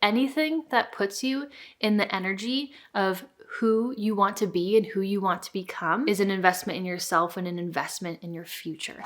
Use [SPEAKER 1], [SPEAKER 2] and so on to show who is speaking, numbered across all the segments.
[SPEAKER 1] anything that puts you in the energy of who you want to be and who you want to become is an investment in yourself and an investment in your future.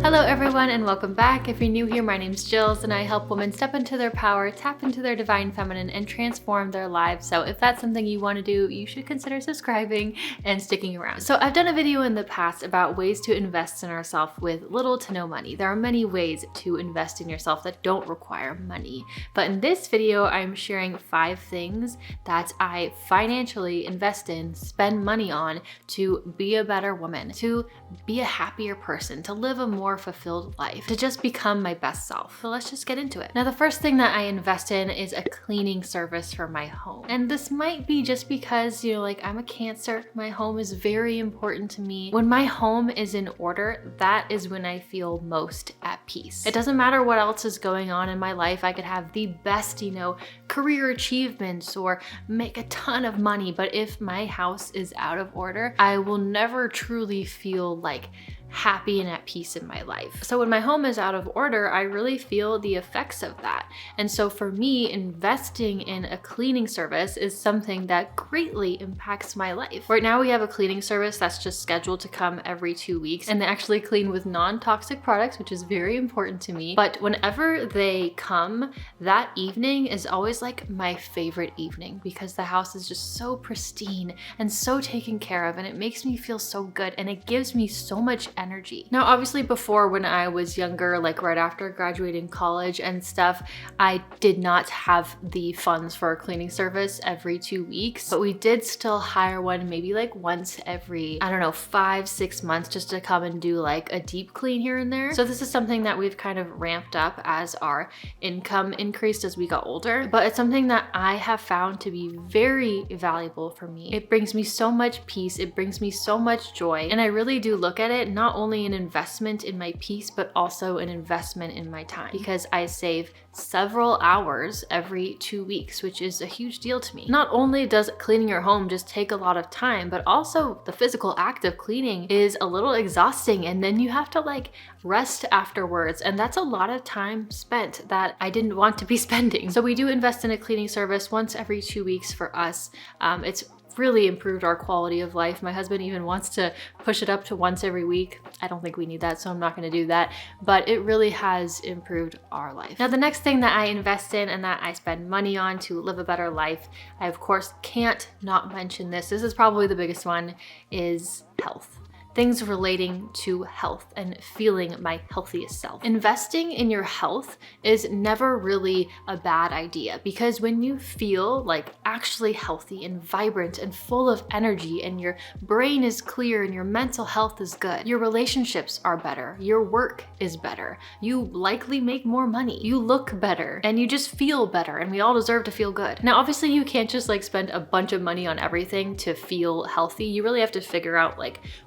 [SPEAKER 1] Hello everyone and welcome back. If you're new here, my name's Jillz and I help women step into their power, tap into their divine feminine, and transform their lives. So if that's something you want to do, you should consider subscribing and sticking around. So I've done a video in the past about ways to invest in ourselves with little to no money. There are many ways to invest in yourself that don't require money. But in this video, I'm sharing 5 things that I financially invest in, spend money on to be a better woman, to be a happier person, to live a more fulfilled life, to just become my best self. So let's just get into it. Now, the first thing that I invest in is a cleaning service for my home. And this might be just because, I'm a Cancer. My home is very important to me. When my home is in order, that is when I feel most at peace. It doesn't matter what else is going on in my life. I could have the best, career achievements or make a ton of money, but if my house is out of order, I will never truly feel happy and at peace in my life. So when my home is out of order, I really feel the effects of that. And so for me, investing in a cleaning service is something that greatly impacts my life. Right now we have a cleaning service that's just scheduled to come every 2 weeks, and they actually clean with non-toxic products, which is very important to me. But whenever they come, that evening is always my favorite evening because the house is just so pristine and so taken care of, and it makes me feel so good, and it gives me so much energy. Now, obviously before, when I was younger, right after graduating college and stuff, I did not have the funds for a cleaning service every 2 weeks, but we did still hire one maybe once every, 5-6 months just to come and do a deep clean here and there. So this is something that we've kind of ramped up as our income increased as we got older, but it's something that I have found to be very valuable for me. It brings me so much peace, it brings me so much joy, and I really do look at it not only an investment in my peace, but also an investment in my time, because I save several hours every 2 weeks, which is a huge deal to me. Not only does cleaning your home just take a lot of time, but also the physical act of cleaning is a little exhausting, and then you have to rest afterwards, and that's a lot of time spent that I didn't want to be spending. So we do invest in a cleaning service once every 2 weeks for us. It's really improved our quality of life. My husband even wants to push it up to once every week. I don't think we need that, so I'm not going to do that, but it really has improved our life. Now, the next thing that I invest in and that I spend money on to live a better life, I of course can't not mention this. This is probably the biggest one, is health. Things relating to health and feeling my healthiest self. Investing in your health is never really a bad idea, because when you feel actually healthy and vibrant and full of energy, and your brain is clear and your mental health is good, your relationships are better, your work is better, you likely make more money, you look better, and you just feel better, and we all deserve to feel good. Now, obviously you can't just spend a bunch of money on everything to feel healthy. You really have to figure out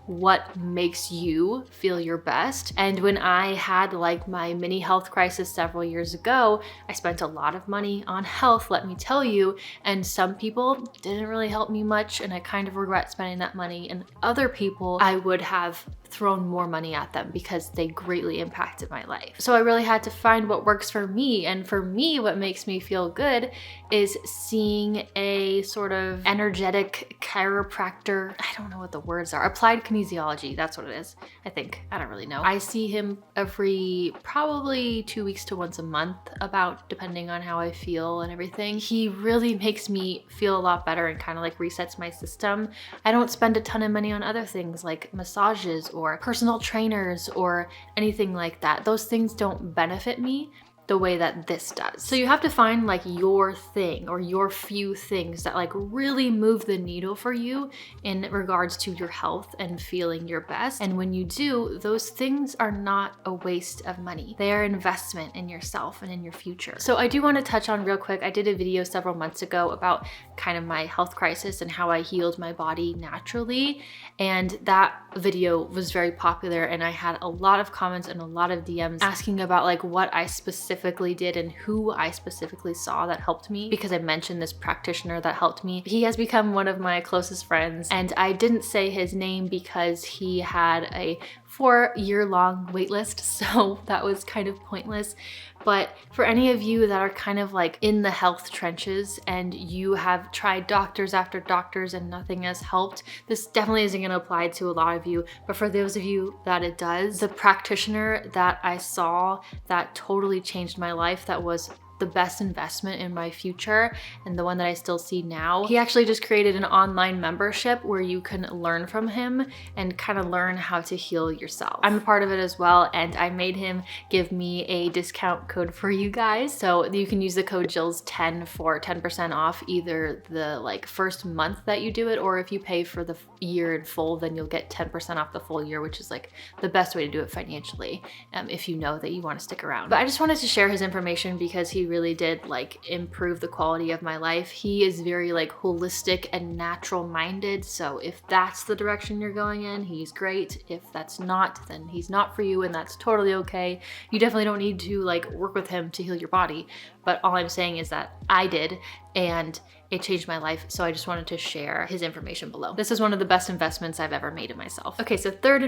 [SPEAKER 1] what makes you feel your best. And when I had my mini health crisis several years ago, I spent a lot of money on health, let me tell you, and some people didn't really help me much, and I kind of regret spending that money, and other people I would have thrown more money at them because they greatly impacted my life. So I really had to find what works for me, and for me, what makes me feel good is seeing a sort of energetic chiropractor. I don't know what the words are. Applied kinesiology, that's what it is, I think. I don't really know. I see him every probably 2 weeks to once a month, about, depending on how I feel and everything. He really makes me feel a lot better and kind of resets my system. I don't spend a ton of money on other things like massages or personal trainers or anything like that. Those things don't benefit me the way that this does. So you have to find your thing or your few things that really move the needle for you in regards to your health and feeling your best. And when you do, those things are not a waste of money. They are investment in yourself and in your future. So I do want to touch on real quick, I did a video several months ago about kind of my health crisis and how I healed my body naturally. And that video was very popular, and I had a lot of comments and a lot of DMs asking about what I specifically did and who I specifically saw that helped me, because I mentioned this practitioner that helped me. He has become one of my closest friends, and I didn't say his name because he had a 4-year-long wait list, so that was kind of pointless. But for any of you that are kind of like in the health trenches and you have tried doctors after doctors and nothing has helped, this definitely isn't going to apply to a lot of you. But for those of you that it does, the practitioner that I saw that totally changed my life, that was the best investment in my future and the one that I still see now, he actually just created an online membership where you can learn from him and kind of learn how to heal yourself. I'm a part of it as well, and I made him give me a discount code for you guys. So you can use the code Jillz10 for 10% off either the like first month that you do it, or if you pay for the year in full, then you'll get 10% off the full year, which is like the best way to do it financially, if you know that you want to stick around. But I just wanted to share his information because he really did like improve the quality of my life. He is very like holistic and natural minded. So if that's the direction you're going in, he's great. If that's not, then he's not for you, and that's totally okay. You definitely don't need to like work with him to heal your body. But all I'm saying is that I did, and it changed my life. So I just wanted to share his information below. This is one of the best investments I've ever made in myself. Okay, so third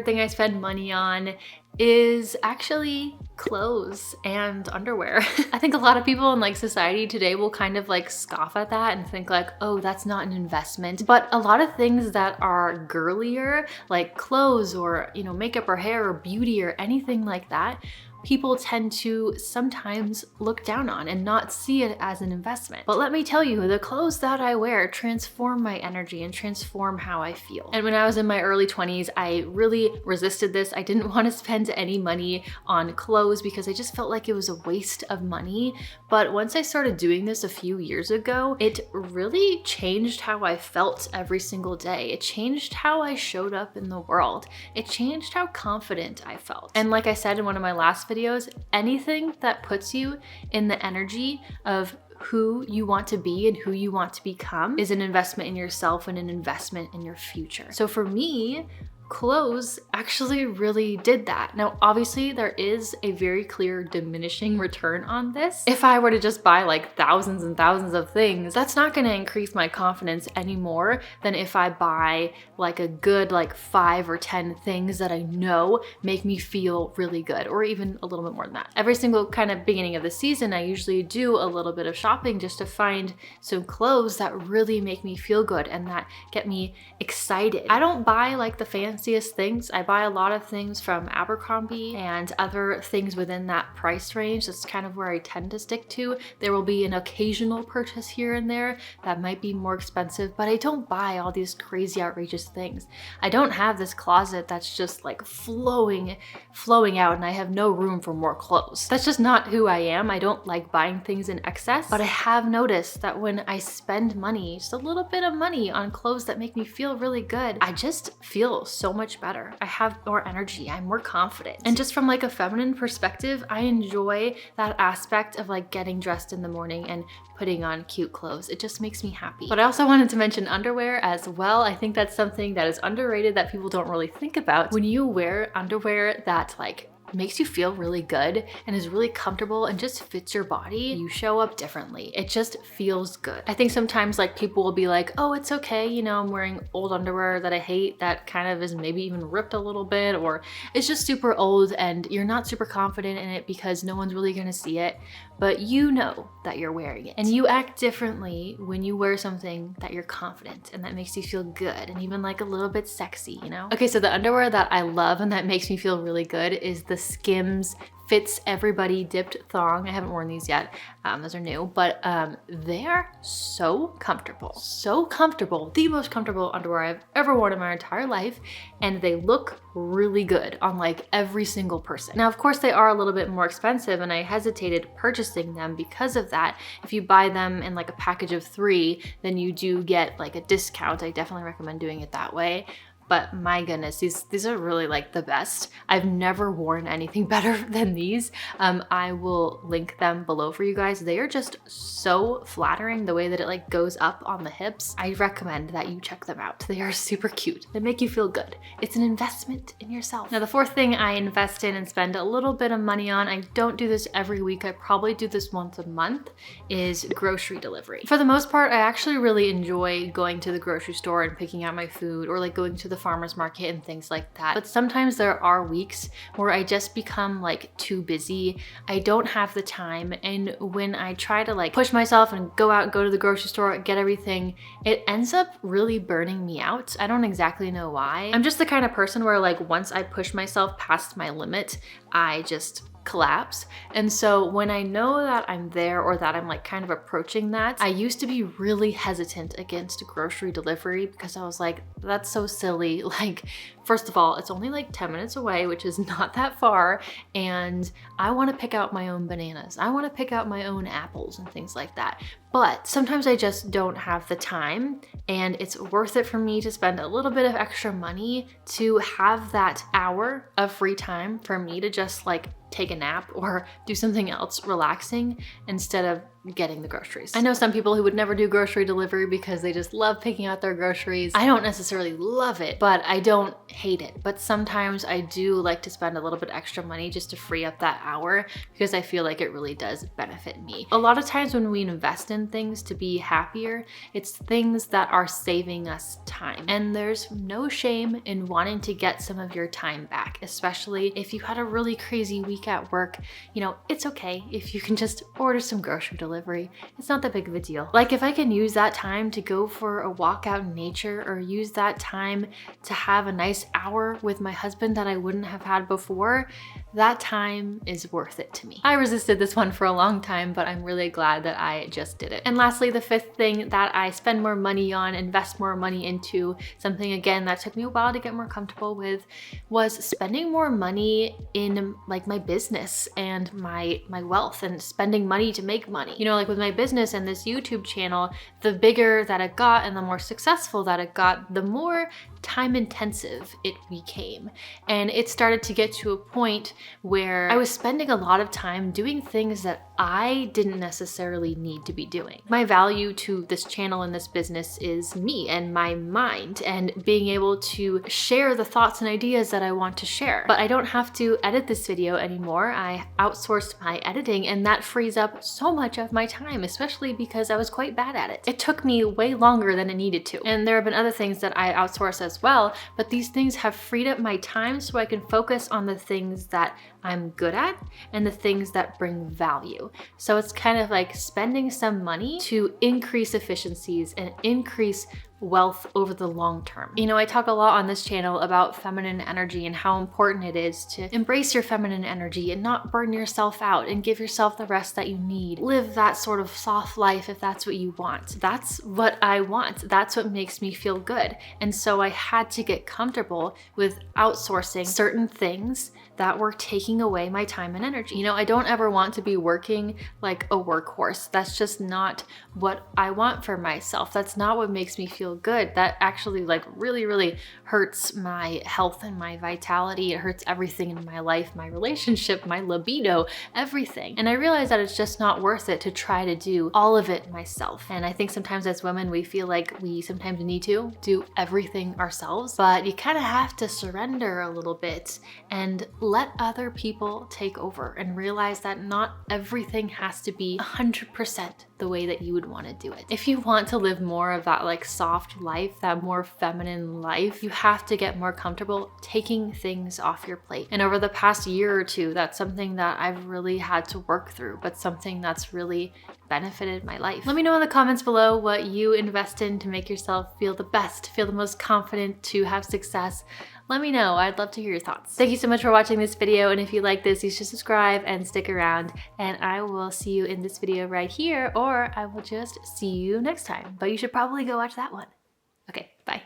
[SPEAKER 1] thing I spend money on is actually clothes and underwear. I think a lot of people in like society today will kind of like scoff at that and think like, oh, that's not an investment. But a lot of things that are girlier, like clothes or, you know, makeup or hair or beauty or anything like that, people tend to sometimes look down on and not see it as an investment. But let me tell you, the clothes that I wear transform my energy and transform how I feel. And when I was in my early 20s, I really resisted this. I didn't want to spend any money on clothes because I just felt like it was a waste of money. But once I started doing this a few years ago, it really changed how I felt every single day. It changed how I showed up in the world. It changed how confident I felt. And like I said in one of my last videos, anything that puts you in the energy of who you want to be and who you want to become is an investment in yourself and an investment in your future. So for me, clothes actually really did that. Now, obviously there is a very clear diminishing return on this. If I were to just buy like thousands and thousands of things, that's not going to increase my confidence any more than if I buy like a good like 5 or 10 things that I know make me feel really good, or even a little bit more than that. Every single kind of beginning of the season, I usually do a little bit of shopping just to find some clothes that really make me feel good and that get me excited. I don't buy like the fanciest things. I buy a lot of things from Abercrombie and other things within that price range. That's kind of where I tend to stick to. There will be an occasional purchase here and there that might be more expensive, but I don't buy all these crazy outrageous things. I don't have this closet that's just like flowing out and I have no room for more clothes. That's just not who I am. I don't like buying things in excess, but I have noticed that when I spend money, just a little bit of money on clothes that make me feel really good, I just feel so much better. I have more energy. I'm more confident. And just from like a feminine perspective, I enjoy that aspect of like getting dressed in the morning and putting on cute clothes. It just makes me happy. But I also wanted to mention underwear as well. I think that's something that is underrated that people don't really think about. When you wear underwear that like makes you feel really good and is really comfortable and just fits your body, you show up differently. It just feels good. I think sometimes like people will be like, oh, it's okay, you know, I'm wearing old underwear that I hate that kind of is maybe even ripped a little bit, or it's just super old and you're not super confident in it because no one's really gonna see it, but you know that you're wearing it. And you act differently when you wear something that you're confident and that makes you feel good and even like a little bit sexy, you know? Okay, so the underwear that I love and that makes me feel really good is the Skims Fits Everybody dipped thong. I haven't worn these yet. Those are new, but they're so comfortable. So comfortable. The most comfortable underwear I've ever worn in my entire life. And they look really good on like every single person. Now, of course, they are a little bit more expensive and I hesitated purchasing them because of that. If you buy them in like a package of 3, then you do get like a discount. I definitely recommend doing it that way. But my goodness, these are really like the best. I've never worn anything better than these. I will link them below for you guys. They are just so flattering, the way that it like goes up on the hips. I recommend that you check them out. They are super cute. They make you feel good. It's an investment in yourself. Now, the fourth thing I invest in and spend a little bit of money on, I don't do this every week, I probably do this once a month, is grocery delivery. For the most part, I actually really enjoy going to the grocery store and picking out my food, or like going to the the farmer's market and things like that. But sometimes there are weeks where I just become like too busy. I don't have the time. And when I try to like push myself and go out, go to the grocery store, get everything, it ends up really burning me out. I don't exactly know why. I'm just the kind of person where like once I push myself past my limit, I just collapse. And so when I know that I'm there or that I'm like kind of approaching that, I used to be really hesitant against grocery delivery because I was like, that's so silly. Like, first of all, it's only like 10 minutes away, which is not that far. And I want to pick out my own bananas. I want to pick out my own apples and things like that. But sometimes I just don't have the time, and it's worth it for me to spend a little bit of extra money to have that hour of free time for me to just like take a nap or do something else relaxing instead of getting the groceries. I know some people who would never do grocery delivery because they just love picking out their groceries. I don't necessarily love it, but I don't hate it. But sometimes I do like to spend a little bit extra money just to free up that hour because I feel like it really does benefit me. A lot of times when we invest in things to be happier, it's things that are saving us time. And there's no shame in wanting to get some of your time back, especially if you had a really crazy week at work. You know, it's okay if you can just order some grocery delivery. It's not that big of a deal. Like if I can use that time to go for a walk out in nature or use that time to have a nice hour with my husband that I wouldn't have had before, that time is worth it to me. I resisted this one for a long time, but I'm really glad that I just did it. And lastly, the fifth thing that I spend more money on, invest more money into, something again that took me a while to get more comfortable with, was spending more money in like my business and my wealth and spending money to make money. You know, like with my business and this YouTube channel, the bigger that it got and the more successful that it got, the more time intensive it became. And it started to get to a point where I was spending a lot of time doing things that I didn't necessarily need to be doing. My value to this channel and this business is me and my mind and being able to share the thoughts and ideas that I want to share. But I don't have to edit this video anymore. I outsourced my editing, and that frees up so much of my time, especially because I was quite bad at it. It took me way longer than it needed to. And there have been other things that I outsource as well, but these things have freed up my time so I can focus on the things that I'm good at and the things that bring value. So it's kind of like spending some money to increase efficiencies and increase wealth over the long term. You know, I talk a lot on this channel about feminine energy and how important it is to embrace your feminine energy and not burn yourself out and give yourself the rest that you need. Live that sort of soft life if that's what you want. That's what I want. That's what makes me feel good. And so I had to get comfortable with outsourcing certain things that were taking away my time and energy. You know, I don't ever want to be working like a workhorse. That's just not what I want for myself. That's not what makes me feel good. That actually like really hurts my health and my vitality. It hurts everything in my life, my relationship, my libido, everything. And I realize that it's just not worth it to try to do all of it myself. And I think sometimes as women, we feel like we sometimes need to do everything ourselves, but you kind of have to surrender a little bit and let other people take over and realize that not everything has to be 100% the way that you would want to do it. If you want to live more of that like soft life, that more feminine life, you have to get more comfortable taking things off your plate. And over the past year or two, that's something that I've really had to work through, but something that's really benefited my life. Let me know in the comments below what you invest in to make yourself feel the best, feel the most confident, to have success. Let me know. I'd love to hear your thoughts. Thank you so much for watching this video, and if you like this, you should subscribe and stick around, and I will see you in this video right here, or I will just see you next time. But you should probably go watch that one. Okay, bye.